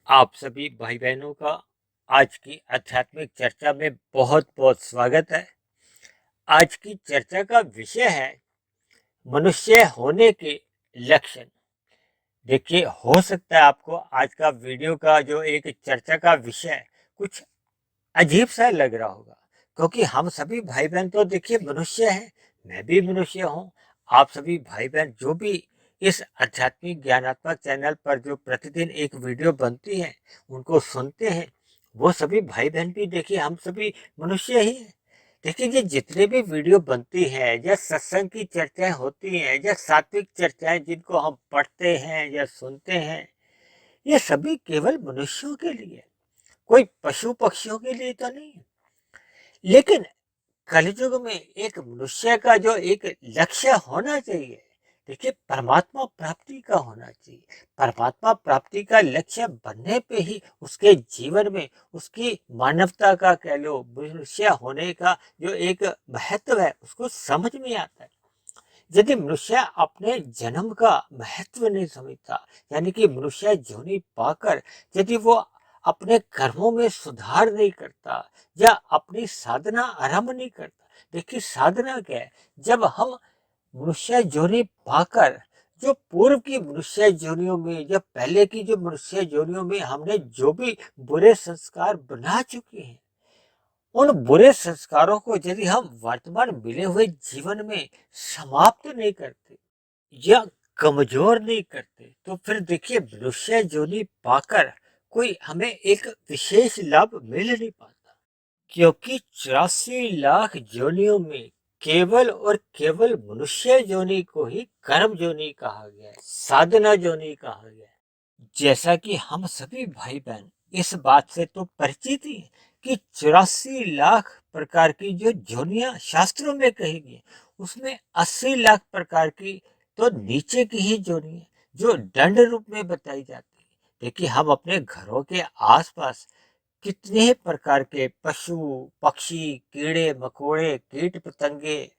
आप सभी भाई बहनों का आज की आध्यात्मिक चर्चा में बहुत बहुत स्वागत है। आज की चर्चा का विषय है मनुष्य होने के लक्षण। देखिए, हो सकता है आपको आज का वीडियो का जो एक चर्चा का विषय कुछ अजीब सा लग रहा होगा, क्योंकि हम सभी भाई बहन तो देखिए मनुष्य हैं। मैं भी मनुष्य हूँ। आप सभी भाई बहन जो भी इस आध्यात्मिक ज्ञानात्मक चैनल पर जो प्रतिदिन एक वीडियो बनती है उनको सुनते हैं, वो सभी भाई बहन भी देखिए हम सभी मनुष्य ही हैं। देखिए, ये जितने भी वीडियो बनती है या सत्संग की चर्चाएं होती हैं या सात्विक चर्चाएं जिनको हम पढ़ते हैं या सुनते हैं, ये सभी केवल मनुष्यों के लिए, कोई पशु पक्षियों के लिए तो नहीं है। लेकिन कलयुग में एक मनुष्य का जो एक लक्ष्य होना चाहिए, देखिए परमात्मा प्राप्ति का होना चाहिए। परमात्मा प्राप्ति का लक्ष्य बनने पे ही उसके जीवन में उसकी मानवता का कह लो, मनुष्य होने का जो एक महत्व है उसको समझ में आता है। यदि मनुष्य अपने जन्म का महत्व नहीं समझता, यानी कि मनुष्य जोनी पाकर यदि वो अपने कर्मों में सुधार नहीं करता या अपनी साधना आरंभ नहीं करता। देखिए, साधना क्या है? जब हम मनुष्य जोनी पाकर जो पूर्व की मनुष्य जोनियों में या पहले की जो मनुष्य जोनियों में हमने जो भी बुरे संस्कार बना चुके हैं, उन बुरे संस्कारों को यदि हम वर्तमान मिले हुए जीवन में समाप्त नहीं करते या कमजोर नहीं करते, तो फिर देखिए मनुष्य जोनी पाकर कोई हमें एक विशेष लाभ मिल नहीं पाता। क्योंकि 84 लाख जोनियों में केवल और केवल मनुष्य जोनी को ही कर्म जोनी कहा गया है, साधना जोनी कहा गया है। जैसा कि हम सभी भाई बहन इस बात से तो परिचित ही हैं कि 84 लाख प्रकार की जो जोनियां शास्त्रों में कही गई, उसमें 80 लाख प्रकार की तो नीचे की ही जोनी है जो दंड रूप में बताई जाती है। देखिए, हम अपने घरों के आसपास कितने प्रकार के पशु पक्षी, कीड़े मकोड़े, कीट पतंगे,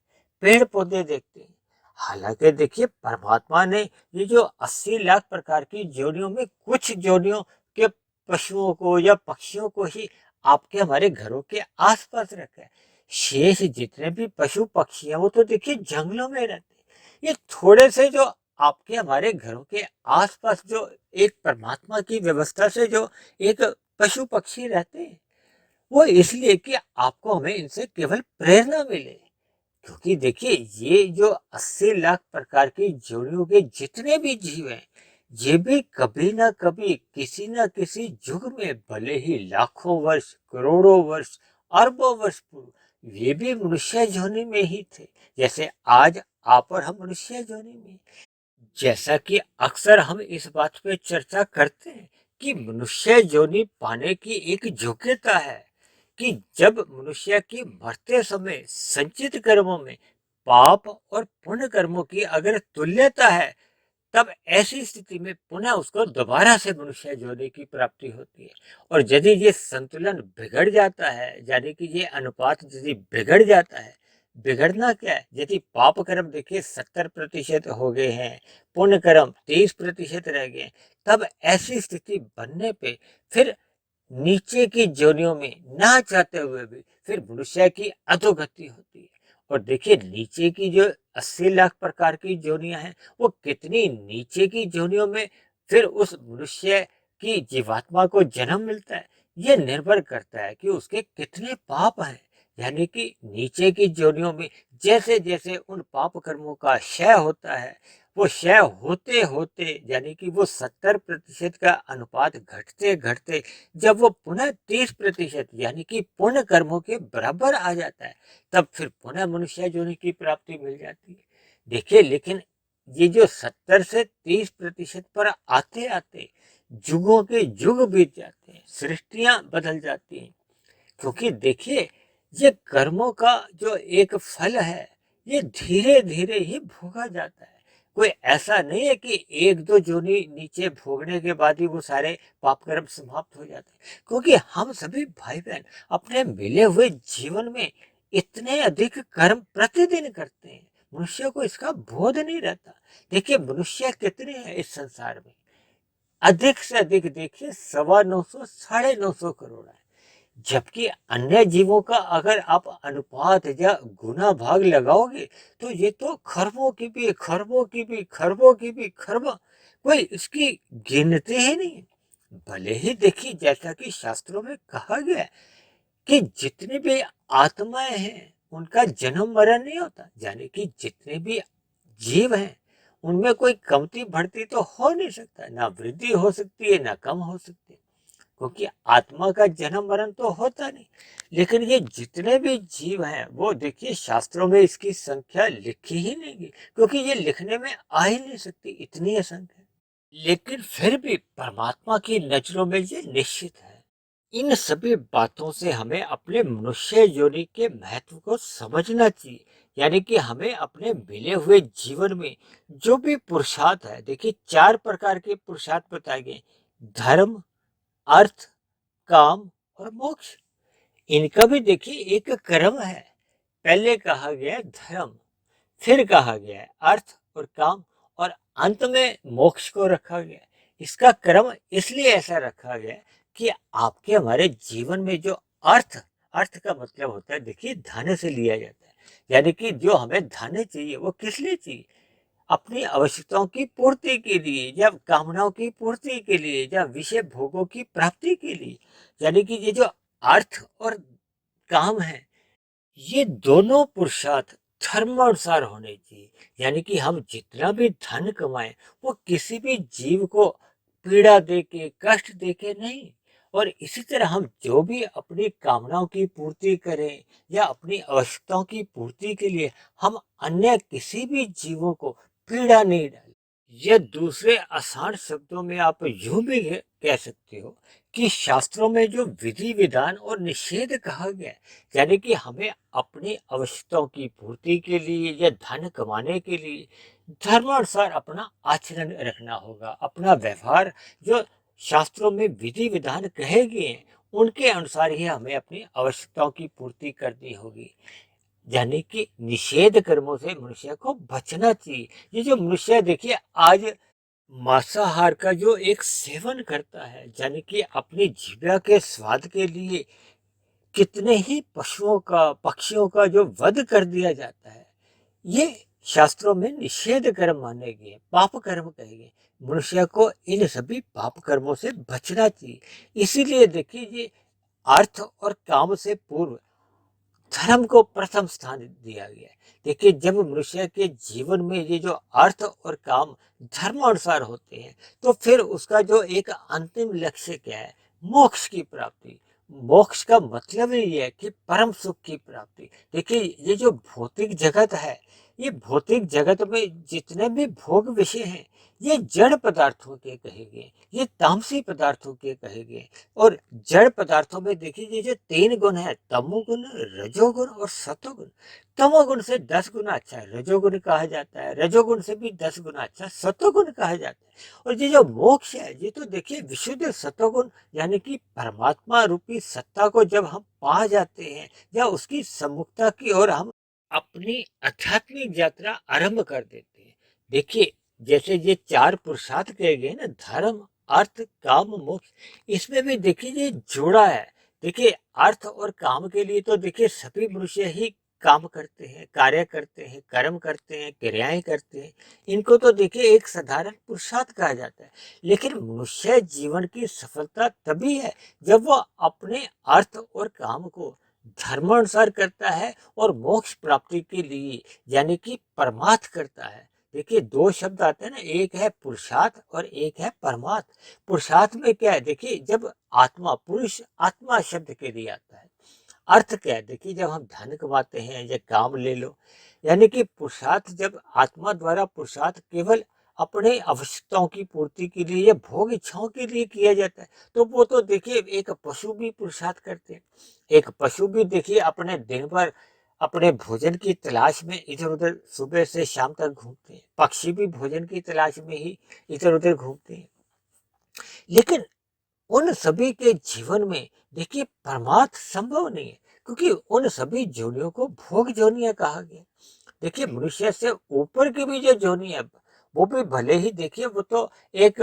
पेड़ पौधे देखते हैं। हालांकि देखिए, परमात्मा ने ये जो 80 लाख प्रकार की जोड़ियों में कुछ जोड़ियों के पशुओं को या पक्षियों को ही आपके हमारे घरों के आसपास रखा है। शेष जितने भी पशु पक्षी हैं वो तो देखिए जंगलों में रहते हैं। ये थोड़े से जो आपके हमारे घरों के आसपास जो एक परमात्मा की व्यवस्था से जो एक पशु पक्षी रहते हैं, वो इसलिए कि आपको हमें इनसे केवल प्रेरणा मिले। क्योंकि देखिए, ये जो 80 लाख प्रकार की जोड़ियों के जितने भी जीव हैं, ये भी कभी ना कभी किसी न किसी युग में, भले ही लाखों वर्ष, करोड़ों वर्ष, अरबों वर्ष पूर्व, ये भी मनुष्य जोनि में ही थे। जैसे आज आप और हम मनुष्य जोनि में। जैसा कि अक्सर हम इस बात पे चर्चा करते हैं कि मनुष्य जोनि पाने की एक योग्यता है कि जब मनुष्य की मरते समय संचित कर्मों में पाप और पुण्य कर्मों की अगर तुल्यता है, तब ऐसी स्थिति में पुनः उसको दोबारा से मनुष्य जोनि की प्राप्ति होती है। और यदि ये संतुलन बिगड़ जाता है, यानी कि ये अनुपात यदि बिगड़ जाता है, बिगड़ना क्या है? यदि पाप कर्म देखिए 70% हो गए हैं, पुण्य कर्म 30% रह गए, तब ऐसी स्थिति बनने पे फिर नीचे की जोनियों में ना चाहते हुए भी फिर मनुष्य की अधोगति होती है। और देखिए, नीचे की जो 80 लाख प्रकार की जोनियां हैं, वो कितनी नीचे की जोनियों में फिर उस मनुष्य की जीवात्मा को जन्म मिलता है, ये निर्भर करता है कि उसके कितने पाप हैं। यानी कि नीचे की जोनियों में जैसे जैसे उन पाप कर्मों का क्षय होता है, वो क्षय होते होते यानी कि वो 70% का अनुपात घटते घटते जब वो पुनः 30% यानी कि पुण्य कर्मों के बराबर आ जाता है, तब फिर पुनः मनुष्य जोनि की प्राप्ति मिल जाती है। देखिए, लेकिन ये जो 70 से 30% पर आते आते युगों के युग बीत जाते हैं, सृष्टियां बदल जाती हैं। क्योंकि देखिए, ये कर्मों का जो एक फल है, ये धीरे धीरे ही भोगा जाता है। कोई ऐसा नहीं है कि एक दो जोनी नीचे भोगने के बाद ही वो सारे पाप कर्म समाप्त हो जाते हैं। क्योंकि हम सभी भाई बहन अपने मिले हुए जीवन में इतने अधिक कर्म प्रतिदिन करते हैं, मनुष्य को इसका बोध नहीं रहता। देखिए, मनुष्य कितने हैं इस संसार में? अधिक से अधिक देखिए 950 950 करोड़ है। जबकि अन्य जीवों का अगर आप अनुपात या गुना भाग लगाओगे तो ये तो खरबों की भी खरबों की भी खरबों की भी खरबों, कोई इसकी गिनती ही नहीं है। भले ही देखिए जैसा कि शास्त्रों में कहा गया है कि जितनी भी आत्माएं हैं उनका जन्म मरण नहीं होता, यानी कि जितने भी जीव हैं उनमें कोई कमती बढ़ती तो हो नहीं सकता, ना वृद्धि हो सकती है ना कम हो सकती है, क्योंकि आत्मा का जन्म मरण तो होता नहीं। लेकिन ये जितने भी जीव हैं वो देखिए शास्त्रों में इसकी संख्या लिखी ही नहीं गई, क्योंकि ये लिखने में आ ही नहीं सकती, इतनी असंख्य है। लेकिन फिर भी परमात्मा की नजरों में ये निश्चित है। इन सभी बातों से हमें अपने मनुष्य योनि के महत्व को समझना चाहिए। यानी कि हमें अपने मिले हुए जीवन में जो भी पुरुषार्थ है, देखिए 4 प्रकार के पुरुषार्थ बताए गए: धर्म, अर्थ, काम और मोक्ष। इनका भी देखिए एक क्रम है। पहले कहा गया धर्म, फिर कहा गया है अर्थ और काम, और अंत में मोक्ष को रखा गया। इसका क्रम इसलिए ऐसा रखा गया कि आपके हमारे जीवन में जो अर्थ, अर्थ का मतलब होता है देखिए धन से लिया जाता है, यानी कि जो हमें धन चाहिए वो किस लिए चाहिए? अपनी आवश्यकताओं की पूर्ति के लिए या कामनाओं की पूर्ति के लिए या विषय भोगों की प्राप्ति के लिए। यानी कि ये जो अर्थ और काम है, ये दोनों पुरुषार्थ धर्मानुसार होने चाहिए। यानी कि हम जितना भी धन कमाएं वो किसी भी जीव को पीड़ा दे के कष्ट दे के नहीं। और इसी तरह हम जो भी अपनी कामनाओं की पूर्ति करें या अपनी आवश्यकताओं की पूर्ति के लिए हम अन्य किसी भी जीवों को पीड़ा नहीं डालें। ये दूसरे आसान शब्दों में आप यूं भी कह सकते हो कि शास्त्रों में जो विधि विधान और निषेध कहा गया है, यानी कि हमें अपनी आवश्यकताओं की पूर्ति के लिए या धन कमाने के लिए धर्मानुसार अपना आचरण रखना होगा। अपना व्यवहार जो शास्त्रों में विधि विधान कहे गए हैं उनके अनुसार ही हमें अपनी आवश्यकताओं की पूर्ति करनी होगी। यानी कि निषेध कर्मों से मनुष्य को बचना चाहिए। ये जो मनुष्य देखिए आज मांसाहार का जो एक सेवन करता है, यानी कि अपनी जीविका के स्वाद के लिए कितने ही पशुओं का पक्षियों का जो वध कर दिया जाता है, ये शास्त्रों में निषेध कर्म माने गए, पाप कर्म कहे गए। मनुष्य को इन सभी पाप कर्मों से बचना चाहिए। इसीलिए देखिए ये अर्थ और काम से पूर्व धर्म को प्रथम स्थान दिया गया है। देखिए जब मनुष्य के जीवन में ये जो अर्थ और काम धर्मानुसार होते हैं तो फिर उसका जो एक अंतिम लक्ष्य क्या है? मोक्ष की प्राप्ति। मोक्ष का मतलब ही है कि परम सुख की प्राप्ति। देखिए ये जो भौतिक जगत है, ये भौतिक जगत में जितने भी भोग विषय हैं ये जड़ पदार्थों के कहे गए, ये तामसी पदार्थों के कहे गए। और जड़ पदार्थों में देखिए ये जो 3 गुण है, तमोगुण, रजोगुण और सतोगुण। तमोगुण से 10 गुना अच्छा है रजोगुण कहा जाता है, रजोगुण से भी 10 गुना अच्छा सतोगुण कहा जाता है। और ये जो मोक्ष है ये तो देखिए विशुद्ध सतोगुण, यानी कि परमात्मा रूपी सत्ता को जब हम पा जाते हैं या उसकी सम्मुखता की ओर हम अपनी आध्यात्मिक यात्रा आरंभ कर देते हैं। देखिए जैसे ये 4 पुरुषार्थ कहे गए ना, धर्म, अर्थ, काम, मोक्ष, इसमें भी देखिए ये जोड़ा है। देखिए अर्थ और काम के लिए तो देखिए सभी मनुष्य ही काम करते हैं, कार्य करते हैं, कर्म करते हैं, क्रियाएं करते हैं। इनको तो देखिए एक साधारण पुरुषार्थ कहा जाता है। लेकिन मनुष्य जीवन की सफलता तभी है जब वो अपने अर्थ और काम को धर्मानुसार करता है और मोक्ष प्राप्ति के लिए यानी कि परमार्थ करता है। देखिए 2 शब्द आते हैं ना, एक है पुरुषार्थ और एक है परमार्थ। पुरुषार्थ में क्या है? देखिए जब आत्मा, पुरुष आत्मा शब्द के लिए आता है। अर्थ क्या है? देखिए जब हम धन कमाते हैं या काम ले लो, यानी कि पुरुषार्थ जब आत्मा द्वारा पुरुषार्थ केवल अपने आवश्यकताओं की पूर्ति के लिए या भोग इच्छाओं के लिए किया जाता है तो वो तो देखिए एक पशु भी पुरुषार्थ करते हैं। एक पशु भी देखिए अपने दिन भर अपने भोजन की तलाश में इधर उधर सुबह से शाम तक घूमते हैं। पक्षी भी भोजन की तलाश में ही इधर उधर घूमते हैं। लेकिन उन सभी के जीवन में देखिए परमार्थ संभव नहीं है, क्योंकि उन सभी जोनियों को भोग जोनियां कहा गया। देखिए मनुष्य से ऊपर की भी जो जोनी है वो भी भले ही देखिए वो तो एक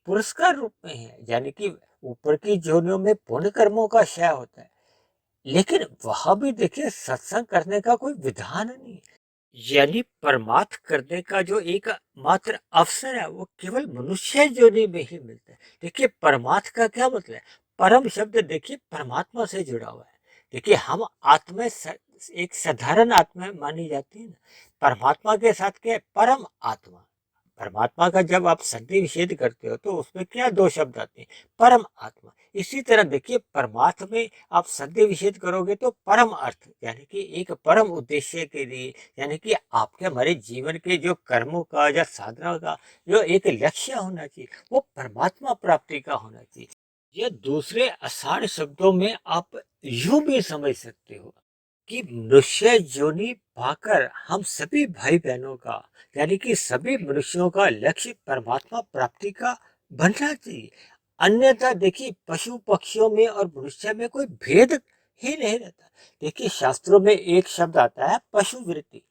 पुरस्कार रूप में है, यानी कि ऊपर की योनियों में पुण्य कर्मों का क्षय होता है। लेकिन वहां भी देखिए सत्संग करने का कोई विधान नहीं है। यानी परमार्थ करने का जो एक मात्र अवसर है वो केवल मनुष्य योनि में ही मिलता है। देखिए परमार्थ का क्या मतलब है? परम शब्द देखिए परमात्मा से जुड़ा हुआ है। देखिए हम आत्मा एक साधारण आत्मा मानी जाती है ना, परमात्मा के साथ क्या है? परम आत्मा। परमात्मा का जब आप संधि विच्छेद करते हो तो उसमें क्या दो शब्द आते हैं? परम आत्मा। इसी तरह देखिए परमार्थ में आप संधि विच्छेद करोगे तो परम अर्थ, यानी कि एक परम उद्देश्य के लिए, यानी कि आपके हमारे जीवन के जो कर्मों का या साधना का जो एक लक्ष्य होना चाहिए वो परमात्मा प्राप्ति का होना चाहिए। ये दूसरे आसान शब्दों में आप यूं भी समझ सकते हो कि मनुष्य योनि पाकर हम सभी भाई बहनों का, यानी कि सभी मनुष्यों का लक्ष्य परमात्मा प्राप्ति का बनना चाहिए। अन्यथा देखिए पशु पक्षियों में और मनुष्य में कोई भेद ही नहीं रहता। देखिए शास्त्रों में एक शब्द आता है पशु वृत्ति।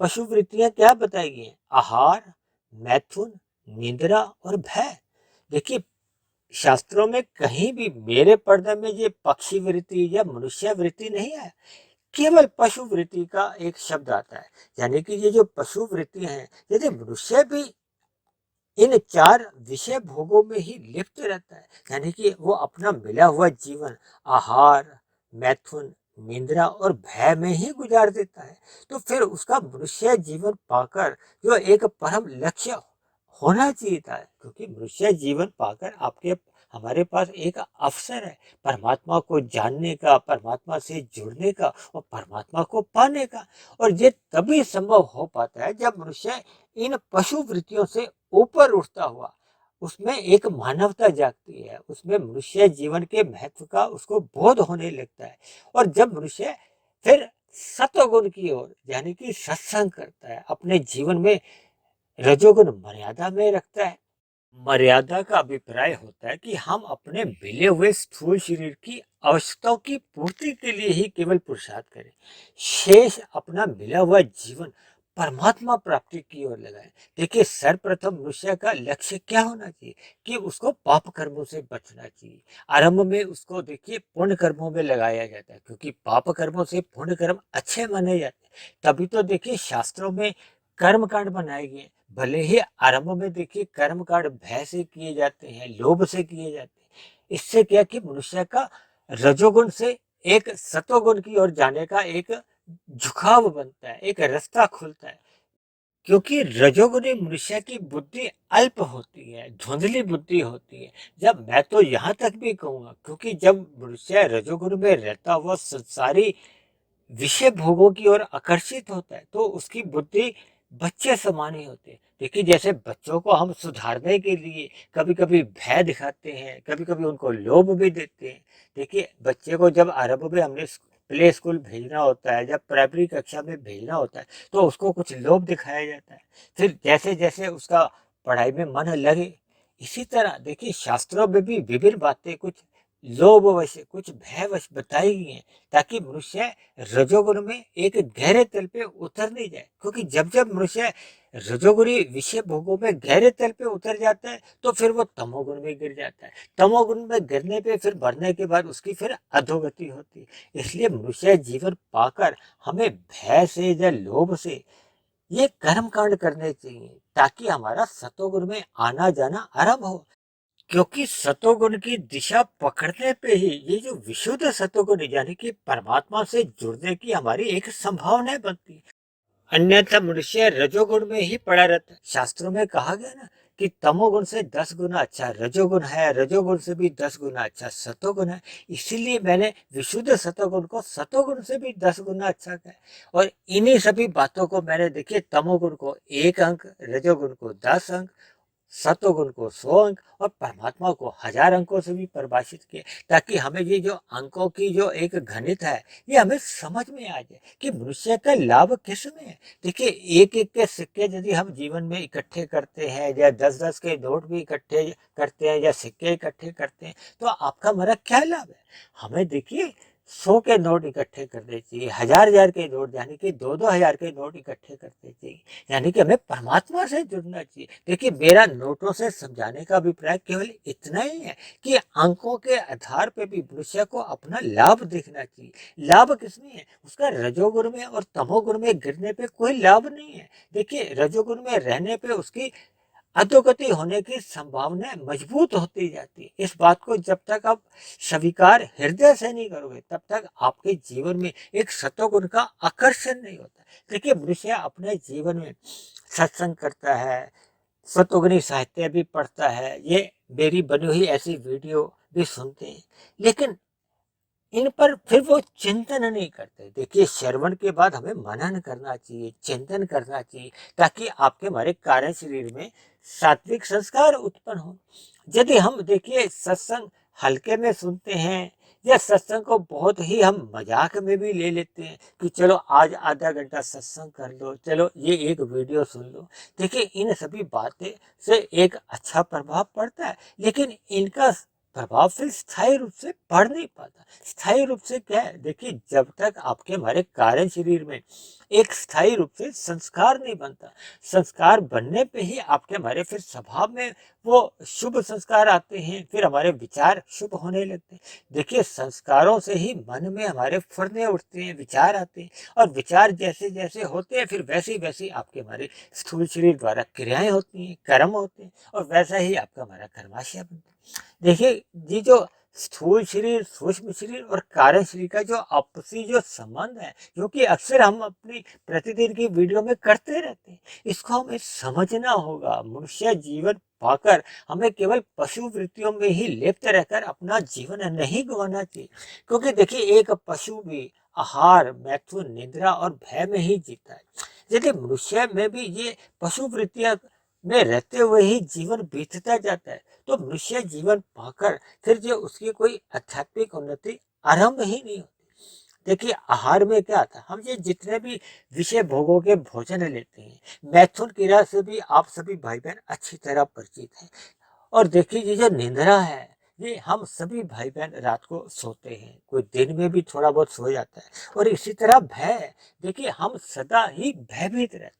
पशु वृत्तियां क्या बताई गई हैं? आहार, मैथुन, निद्रा और भय। देखिए शास्त्रों में कहीं भी मेरे पर्दे में ये पक्षी वृत्ति या मनुष्य वृत्ति नहीं है, केवल पशु वृत्ति का एक शब्द आता है। यानी कि ये जो पशु वृत्तियां हैं, यदि मनुष्य भी इन चार विषय भोगों में ही लिप्त रहता है, यानी कि वो अपना मिला हुआ जीवन आहार, मैथुन, निद्रा और भय में ही गुजार देता है, तो फिर उसका मनुष्य जीवन पाकर जो एक परम लक्ष्य होना चाहिए था, क्योंकि मनुष्य जीवन पाकर आपके हमारे पास एक अवसर है परमात्मा को जानने का, परमात्मा से जुड़ने का और परमात्मा को पाने का। और ये तभी संभव हो पाता है जब मनुष्य इन पशु वृत्तियों से ऊपर उठता हुआ उसमें एक मानवता जागती है, उसमें मनुष्य जीवन के महत्व का उसको बोध होने लगता है। और जब मनुष्य फिर सत्वगुण की ओर, यानी कि सत्संग करता है, अपने जीवन में रजोगुण मर्यादा में रखता है। मर्यादा का अभिप्राय होता है कि हम अपने मिले हुए स्थूल शरीर की आवश्यकताओं की पूर्ति के लिए ही केवल पुरुषार्थ करें, शेष अपना मिला हुआ जीवन परमात्मा प्राप्ति की ओर लगाएं। देखिए सर्वप्रथम मनुष्य का लक्ष्य क्या होना चाहिए कि उसको पाप कर्मों से बचना चाहिए। आरंभ में उसको देखिए पुण्य कर्मों में लगाया जाता है, क्योंकि पाप कर्मों से पुण्य कर्म अच्छे माने जाते हैं। तभी तो देखिए शास्त्रों में कर्म कांड बनाए गए। भले ही आरंभ में देखिए कर्म कांड भय से किए जाते हैं, लोभ से किए जाते हैं। इससे क्या कि मनुष्य का रजोगुण से एक सतोगुण की ओर जाने का एक झुकाव बनता है, एक रास्ता खुलता है। क्योंकि रजोगुणी मनुष्य की बुद्धि अल्प होती है, धुंधली बुद्धि होती है। जब मैं तो यहाँ तक भी कहूंगा, क्योंकि जब मनुष्य रजोगुण में रहता हुआ संसारी विषय भोगों की ओर आकर्षित होता है तो उसकी बुद्धि बच्चे समान ही होते हैं। देखिए जैसे बच्चों को हम सुधारने के लिए कभी कभी भय दिखाते हैं, कभी कभी उनको लोभ भी देते हैं। देखिए बच्चे को जब आरंभ में हमने प्ले स्कूल भेजना होता है, जब प्राइमरी कक्षा में भेजना होता है तो उसको कुछ लोभ दिखाया जाता है। फिर जैसे जैसे उसका पढ़ाई में मन लगे, इसी तरह देखिए शास्त्रों में भी विभिन्न बातें कुछ लोभवश कुछ भयवश बताई गई हैं, ताकि मनुष्य रजोगुण में एक गहरे तल पे उतर नहीं जाए। क्योंकि जब जब मनुष्य रजोगुणी विषय भोगों में गहरे तल पे उतर जाता है तो फिर वो तमोगुण में गिर जाता है। तमोगुण में गिरने पे फिर बढ़ने के बाद उसकी फिर अधोगति होती है। इसलिए मनुष्य जीवन पाकर हमें भय से या लोभ से ये कर्म कांड करने चाहिए, ताकि हमारा सतोगुण में आना जाना आरंभ हो। क्योंकि सतोगुण की दिशा पकड़ने पे ही ये जो विशुद्ध सतोगुण यानी कि परमात्मा से जुड़ने की हमारी एक संभावना बनती है। अन्यथा मनुष्य रजोगुण में ही पड़ा रहता है। शास्त्रों में कहा गया ना कि तमोगुण से 10 गुना अच्छा रजोगुण है, रजोगुण से भी 10 गुना अच्छा सतोगुण है। इसीलिए मैंने विशुद्ध सतोगुण को सतोगुण से भी 10 गुना अच्छा कहा। और इन्हीं सभी बातों को मैंने देखिए तमोगुण को 1 अंक, रजोगुण को 10 अंक, सतोगुण को 100 अंक और परमात्मा को 1000 अंकों से भी परिभाषित किया, ताकि हमें ये जो अंकों की जो एक गणित है ये हमें समझ में आ जाए कि मनुष्य का लाभ किस में है। देखिए एक एक के सिक्के यदि हम जीवन में इकट्ठे करते हैं या 10-10 के नोट भी इकट्ठे करते हैं या सिक्के इकट्ठे करते हैं तो आपका हमारा क्या लाभ है? हमें देखिए 100 के नोट इकट्ठे करने चाहिए, 1000 के नोट, यानी कि 2-2 हजार के नोट इकट्ठे करने चाहिए, यानी कि हमें परमात्मा से जुड़ना चाहिए। देखिए, मेरा नोटों से समझाने का अभिप्राय केवल इतना ही है कि अंकों के आधार पर भी मनुष्य को अपना लाभ देखना चाहिए। लाभ किसमें है? उसका रजोगुण में और तमोगुण में गिरने पे कोई लाभ नहीं है। देखिए, रजोगुण में रहने पे उसकी अधोगति होने की संभावना मजबूत होती जाती है। इस बात को जब तक आप स्वीकार हृदय से नहीं करोगे, तब तक आपके जीवन में एक सतोगुण का आकर्षण नहीं होता। देखिए, मनुष्य अपने जीवन में सत्संग करता है, सतोगुणी साहित्य भी पढ़ता है, ये मेरी बनी हुई ऐसी वीडियो भी सुनते हैं, लेकिन इन पर फिर वो चिंतन नहीं करते। देखिए, श्रवण के बाद हमें मनन करना चाहिए, चिंतन करना चाहिए, ताकि आपके हमारे कार्य शरीर में सात्विक संस्कार उत्पन्न हो। यदि हम देखिए सत्संग हल्के में सुनते हैं, या सत्संग को बहुत ही हम मजाक में भी ले लेते हैं कि चलो आज आधा घंटा सत्संग कर लो, चलो ये एक वीडियो सुन लो। देखिए, इन सभी बातें से एक अच्छा प्रभाव पड़ता है, लेकिन इनका प्रभाव फिर स्थायी रूप से पड़ नहीं पाता। स्थायी रूप से क्या है? देखिए, जब तक आपके हमारे कार्य शरीर में एक स्थायी रूप से संस्कार नहीं बनता, संस्कार बनने पे ही आपके हमारे फिर स्वभाव में वो शुभ संस्कार आते हैं, फिर हमारे विचार शुभ होने लगते हैं। देखिए, संस्कारों से ही मन में हमारे फुरने उठते हैं, विचार आते हैं, और विचार जैसे जैसे होते हैं, फिर वैसे वैसे आपके हमारे स्थूल शरीर द्वारा क्रियाएं होती हैं, कर्म होते हैं, और वैसा ही आपका हमारा कर्माशय बनता है। देखिए, ये जो स्थूल शरीर, सूक्ष्म शरीर और कारण शरीर का जो आपसी जो संबंध है, जो कि अक्सर हम अपनी प्रतिदिन की वीडियो में करते रहते हैं, इसको हमें समझना होगा। मनुष्य जीवन पाकर हमें केवल पशु वृत्तियों में ही लिप्त रहकर अपना जीवन नहीं गंवाना चाहिए, क्योंकि देखिए, एक पशु भी आहार, मैथुन, निद्रा और भय में ही जीता है। यदि मनुष्य में भी ये पशु वृत्तियां में रहते हुए ही जीवन बीतता जाता है, तो मनुष्य जीवन पाकर फिर जो उसकी कोई आध्यात्मिक उन्नति आरंभ ही नहीं होती। देखिए, आहार में क्या था? हम ये जितने भी विषय भोगों के भोजन लेते हैं, मैथुन क्रिया से भी आप सभी भाई बहन अच्छी तरह परिचित हैं। और देखिए, ये जो निंद्रा है, ये हम सभी भाई बहन रात को सोते हैं, कोई दिन में भी थोड़ा बहुत सो जाता है। और इसी तरह भय, देखिए, हम सदा ही भयभीत रहते हैं।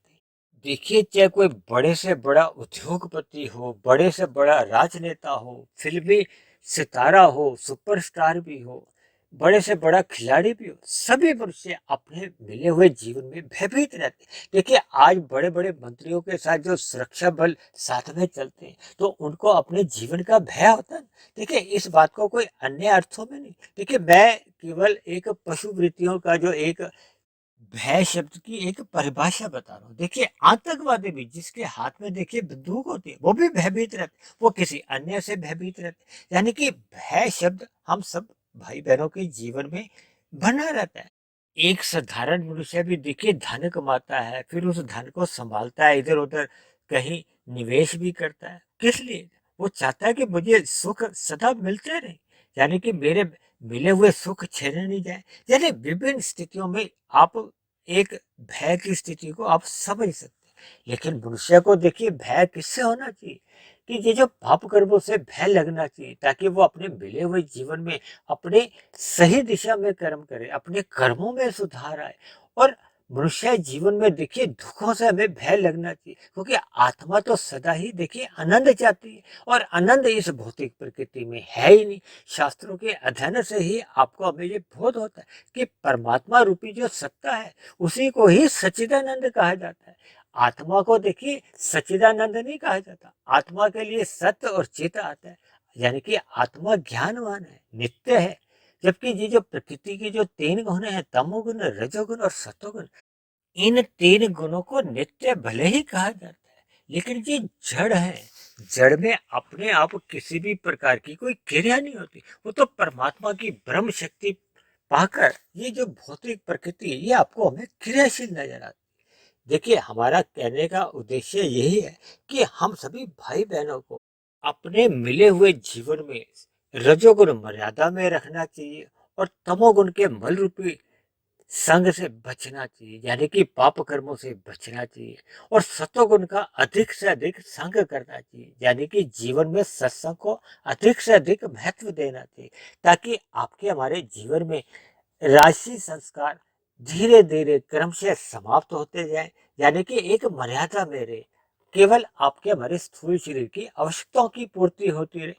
देखिए, चाहे कोई बड़े से बड़ा उद्योगपति हो, बड़े से बड़ा राजनेता हो, फिल्मी सितारा हो, सुपरस्टार भी हो, बड़े से बड़ा खिलाड़ी भी हो, सभी मनुष्य अपने मिले हुए जीवन में भयभीत रहते हैं। देखिए, आज बड़े बड़े मंत्रियों के साथ जो सुरक्षा बल साथ में चलते हैं, तो उनको अपने जीवन का भय होता है। देखिए, इस बात को कोई अन्य अर्थों में नहीं, देखिए, मैं केवल एक पशु वृत्तियों का जो एक भय शब्द की एक परिभाषा बता रहा हूँ। देखिए, आतंकवादी भी, जिसके हाथ में देखिए बंदूक होती है, वो भी भयभीत रहते, वो किसी अन्य से भयभीत रहते। यानी कि भय शब्द हम सब भाई बहनों के जीवन में बना रहता है। एक साधारण मनुष्य भी देखिए धन कमाता है, फिर उस धन को संभालता है, इधर उधर कहीं निवेश भी करता है। किस लिए? वो चाहता है कि मुझे सुख सदा मिलते रहे, यानी कि मेरे मिले हुए सुख छीने नहीं जाए। यानी विभिन्न स्थितियों में आप एक भय की स्थिति को आप समझ सकते हैं। लेकिन मनुष्य को देखिए भय किससे होना चाहिए? कि ये जो पाप कर्मों से भय लगना चाहिए, ताकि वो अपने मिले हुए जीवन में अपने सही दिशा में कर्म करे, अपने कर्मों में सुधार आए। और मनुष्य जीवन में देखिए दुखों से हमें भय लगना चाहिए, क्योंकि आत्मा तो सदा ही देखिए आनंद चाहती है, और आनंद इस भौतिक प्रकृति में है ही नहीं। शास्त्रों के अध्ययन से ही आपको हमें ये बोध होता है कि परमात्मा रूपी जो सत्ता है, उसी को ही सच्चिदानंद कहा जाता है। आत्मा को देखिए सच्चिदानंद नहीं कहा जाता। आत्मा के लिए सत्य और चित आता है, यानी कि आत्मा ज्ञानवान है, नित्य है। जबकि ये जो प्रकृति के जो 3 गुण है, तमोगुण, रजोगुण और सतोगुण, इन 3 गुणों को नित्य भले ही कहा जाता है, लेकिन ये जड़ है। जड़ में अपने आप किसी भी प्रकार की कोई क्रिया नहीं होती। वो तो परमात्मा की ब्रह्म शक्ति पाकर ये जो भौतिक प्रकृति है, ये आपको हमें क्रियाशील नजर आती है। देखिए, हमारा कहने का उद्देश्य यही है कि हम सभी भाई बहनों को अपने मिले हुए जीवन में रजोगुण मर्यादा में रखना चाहिए, और तमोगुण के मल रूपी संग से बचना चाहिए, यानी कि पाप कर्मों से बचना चाहिए। और सत्वगुण का अधिक से अधिक संग करना चाहिए, यानी कि जीवन में सत्संग को अधिक से अधिक महत्व देना चाहिए, ताकि आपके हमारे जीवन में राशि संस्कार धीरे धीरे क्रमशः समाप्त होते जाए, यानी कि एक मर्यादा में रहे, केवल आपके हमारे स्थूल शरीर की आवश्यकताओं की पूर्ति होती रहे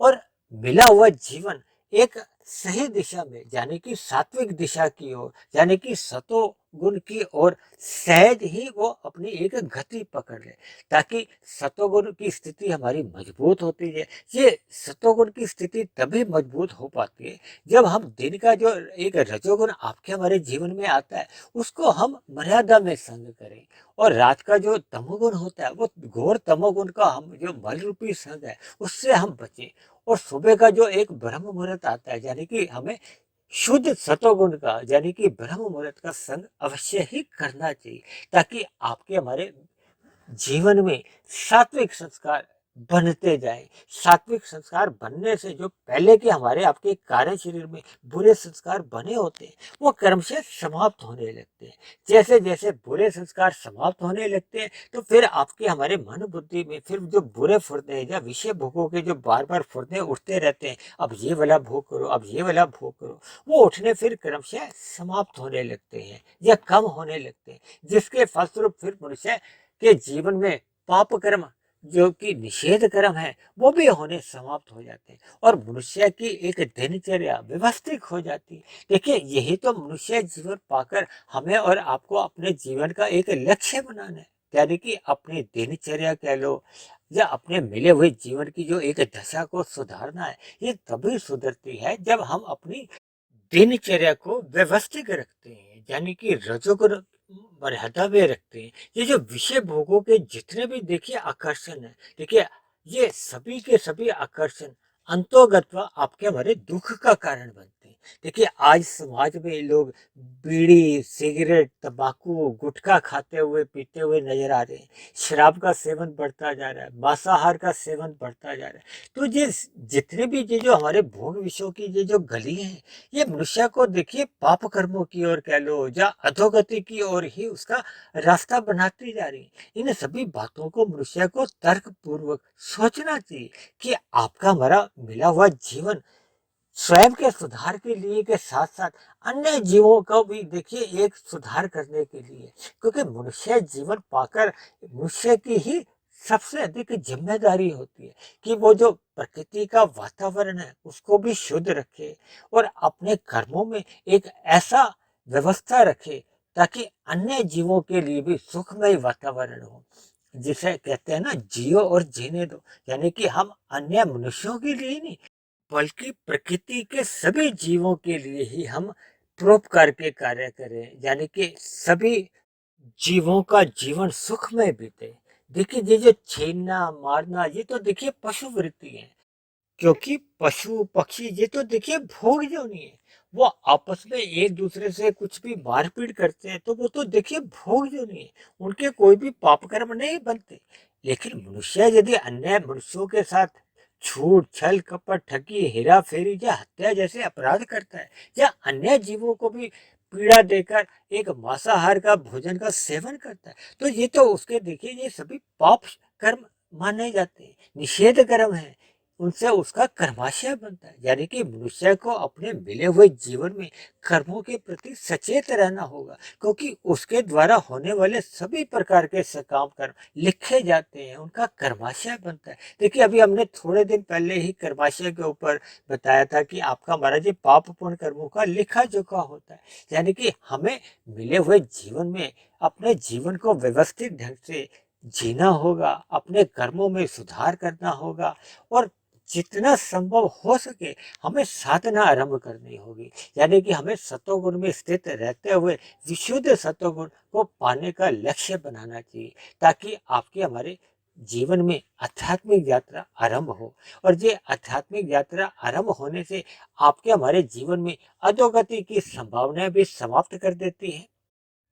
और मिला हुआ जीवन एक सही दिशा में, यानी कि सात्विक दिशा की ओर, यानी कि सतो गुण की ओर सहज ही वो अपनी एक गति पकड़ ले, ताकि सतोगुण की स्थिति हमारी मजबूत होती है। ये सतोगुण की स्थिति तभी मजबूत हो पाती है जब हम दिन का जो एक रजोगुण आपके हमारे जीवन में आता है उसको हम मर्यादा में संग करें, और रात का जो तमोगुण होता है वो घोर तमोगुण का हम जो मल रूपी संग है उससे हम बचें, और सुबह का जो एक ब्रह्म मुहूर्त आता है यानी कि हमें शुद्ध सतोगुण का यानी कि ब्रह्म मुहूर्त का संग अवश्य ही करना चाहिए, ताकि आपके हमारे जीवन में सात्विक संस्कार बनते जाए। सात्विक संस्कार बनने से जो पहले के हमारे आपके कार्य शरीर में बुरे संस्कार बने होते हैं वो क्रमशः समाप्त होने लगते हैं। जैसे जैसे बुरे संस्कार समाप्त होने लगते हैं तो फिर आपके हमारे मन बुद्धि में फिर जो बुरे फुर्ते हैं या विषय भोगों के जो बार बार फुर्ते उठते रहते हैं, अब ये वाला भोग करो, अब ये वाला भोग करो, वो उठने फिर क्रमशः समाप्त होने लगते हैं या कम होने लगते हैं, जिसके फलस्वरूप फिर मनुष्य के जीवन में पाप कर्म जो कि निषेध कर्म है वो भी होने समाप्त हो जाते हैं और मनुष्य की एक दिनचर्या व्यवस्थित हो जाती है। देखिए यही तो मनुष्य जीवन पाकर हमें और आपको अपने जीवन का एक लक्ष्य बनाना है, यानी कि अपनी दिनचर्या कह लो या अपने मिले हुए जीवन की जो एक दशा को सुधारना है, ये तभी सुधरती है जब हम अपनी दिनचर्या को व्यवस्थित रखते हैं, यानी कि रजोगुण मर्यादा में रखते हैं। ये जो विषय भोगों के जितने भी देखिए आकर्षण है, देखिए ये सभी के सभी आकर्षण अंतोगत्वा आपके हमारे दुख का कारण बनते हैं। देखिए आज समाज में लोग बीड़ी सिगरेट तंबाकू गुटखा खाते हुए पीते हुए नजर आ रहे हैं, शराब का सेवन बढ़ता जा रहा है, मांसाहार का सेवन बढ़ता जा रहा है। तो ये जितने भी ये जो हमारे भोग विषयों की ये जो गली है, ये मनुष्य को देखिए पाप कर्मों की ओर कह लो या अधोगति की ओर ही उसका रास्ता बनाती जा रही है। इन सभी बातों को मनुष्य को तर्क पूर्वक सोचना चाहिए कि आपका हमारा मिला हुआ जीवन स्वयं के सुधार के लिए के साथ साथ अन्य जीवों को भी देखिए एक सुधार करने के लिए, क्योंकि मनुष्य जीवन पाकर मनुष्य की ही सबसे अधिक जिम्मेदारी होती है कि वो जो प्रकृति का वातावरण है उसको भी शुद्ध रखे और अपने कर्मों में एक ऐसा व्यवस्था रखे ताकि अन्य जीवों के लिए भी सुखमय वातावरण हो, जिसे कहते हैं ना जियो और जीने दो, यानी कि हम अन्य मनुष्यों के लिए नहीं बल्कि प्रकृति के सभी जीवों के लिए ही हम परोपकार के कार्य करें, यानी कि सभी जीवों का जीवन सुखमय बीते। देखिए ये जो छीनना मारना ये तो देखिए पशु वृत्ति है, क्योंकि पशु पक्षी ये तो देखिए भोग जो नहीं है, वो आपस में एक दूसरे से कुछ भी मारपीट करते हैं तो वो तो देखिए भोग जो नहीं है, उनके कोई भी पाप कर्म नहीं बनते। लेकिन मनुष्य यदि अन्य मनुष्यों के साथ झूठ छल कपट ठगी हेरा फेरी या हत्या जैसे अपराध करता है या अन्य जीवों को भी पीड़ा देकर एक मांसाहार का भोजन का सेवन करता है, तो ये तो उसके देखिए ये सभी पाप कर्म माने जाते हैं, निषेध कर्म है, उनसे उसका कर्माशय बनता है। यानी कि मनुष्य को अपने मिले हुए जीवन में कर्मों के प्रति सचेत रहना होगा, क्योंकि उसके द्वारा होने वाले सभी प्रकार के सकाम कर्म लिखे जाते हैं, उनका कर्माशय बनता है। देखिए अभी हमने थोड़े दिन पहले ही कर्माशय के ऊपर बताया था कि आपका महाराज जी पाप पुण्य कर्मों का लिखा जोखा होता है, यानी कि हमें मिले हुए जीवन में अपने जीवन को व्यवस्थित ढंग से जीना होगा, अपने कर्मों में सुधार करना होगा और जितना संभव हो सके हमें साधना आरंभ करनी होगी, यानी कि हमें सतोगुण में स्थित रहते हुए विशुद्ध सतोगुण को पाने का लक्ष्य बनाना चाहिए, ताकि आपके हमारे जीवन में आध्यात्मिक यात्रा आरंभ हो, और ये आध्यात्मिक यात्रा आरंभ होने से आपके हमारे जीवन में अधोगति की संभावनाएं भी समाप्त कर देती है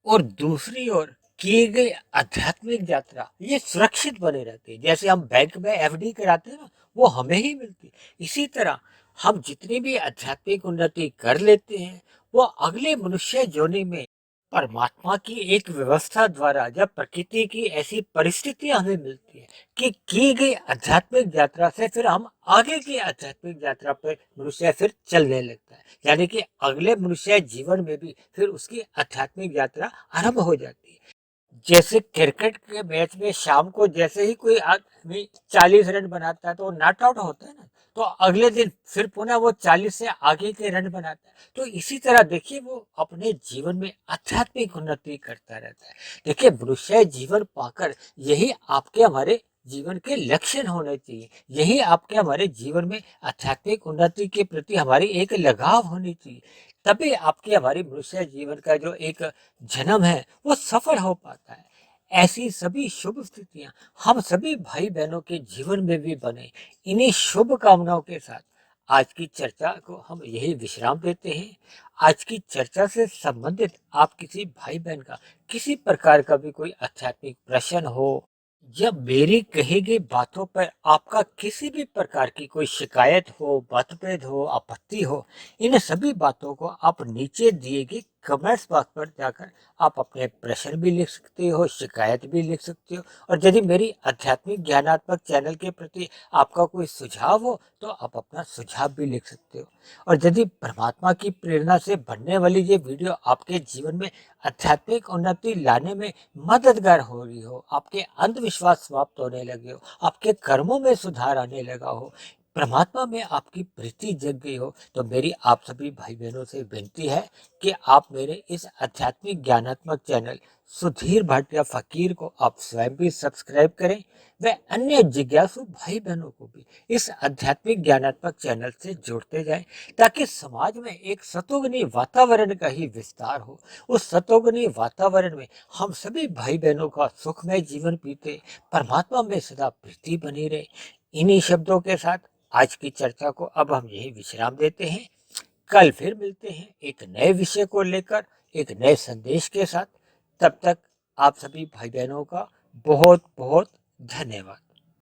और दूसरी ओर किए गए आध्यात्मिक यात्रा ये सुरक्षित बने रहते हैं। जैसे हम बैंक में एफडी कराते हैं ना, वो हमें ही मिलती है। इसी तरह हम जितनी भी आध्यात्मिक उन्नति कर लेते हैं वो अगले मनुष्य योनि में परमात्मा की एक व्यवस्था द्वारा जब प्रकृति की ऐसी परिस्थितियां हमें मिलती है कि की गई आध्यात्मिक यात्रा से फिर हम आगे की आध्यात्मिक यात्रा पर मनुष्य फिर चलने लगता है, यानी कि अगले मनुष्य जीवन में भी फिर उसकी आध्यात्मिक यात्रा आरंभ हो जाती है। जैसे क्रिकेट के मैच में शाम को जैसे ही कोई आदमी 40 रन बनाता है तो वो नॉट आउट होता है ना, तो अगले दिन फिर पुनः वो 40 से आगे के रन बनाता है। तो इसी तरह देखिए वो अपने जीवन में आध्यात्मिक उन्नति करता रहता है। देखिए मनुष्य जीवन पाकर यही आपके हमारे जीवन के लक्षण होने चाहिए, यही आपके हमारे जीवन में आध्यात्मिक उन्नति के प्रति हमारी एक लगाव होनी चाहिए। तभी आपके हमारे मनुष्य जीवन का जो एक जन्म है वो सफल हो पाता है। ऐसी सभी शुभ स्थितियां हम सभी भाई बहनों के जीवन में भी बने, इन्हीं शुभ कामनाओं के साथ आज की चर्चा को हम यही विश्राम देते हैं। आज की चर्चा से संबंधित आप किसी भाई बहन का किसी प्रकार का भी कोई आध्यात्मिक प्रश्न हो या मेरी कही गई बातों पर आपका किसी भी प्रकार की कोई शिकायत हो, मतभेद हो, आपत्ति हो, इन सभी बातों को आप नीचे दिए गए कमेंट्स बॉक्स पर जाकर आप अपने प्रश्न भी लिख सकते हो, शिकायत भी लिख सकते हो। और यदि मेरी आध्यात्मिक ज्ञानात्मक चैनल के प्रति आपका कोई सुझाव हो तो आप अपना सुझाव भी लिख सकते हो। और यदि परमात्मा की प्रेरणा से बनने वाली ये वीडियो आपके जीवन में आध्यात्मिक उन्नति लाने में मददगार हो रही हो, आपके अंधविश्वास समाप्त होने लगे हो, आपके कर्मों में सुधार आने लगा हो, परमात्मा में आपकी प्रीति जग गई हो, तो मेरी आप सभी भाई बहनों से विनती है कि आप मेरे इस आध्यात्मिक ज्ञानात्मक चैनल सुधीर भाटिया फकीर को आप स्वयं भी सब्सक्राइब करें व अन्य जिज्ञासु भाई बहनों को भी इस आध्यात्मिक ज्ञानात्मक चैनल से जोड़ते जाएं, ताकि समाज में एक सतोगुनी वातावरण का ही विस्तार हो। उस सतोगुनी वातावरण में हम सभी भाई बहनों का सुखमय जीवन बीते, परमात्मा में सदा प्रीति बनी रहे। इन्हीं शब्दों के साथ आज की चर्चा को अब हम यही विश्राम देते हैं। कल फिर मिलते हैं एक नए विषय को लेकर, एक नए संदेश के साथ। तब तक आप सभी भाई बहनों का बहुत बहुत धन्यवाद।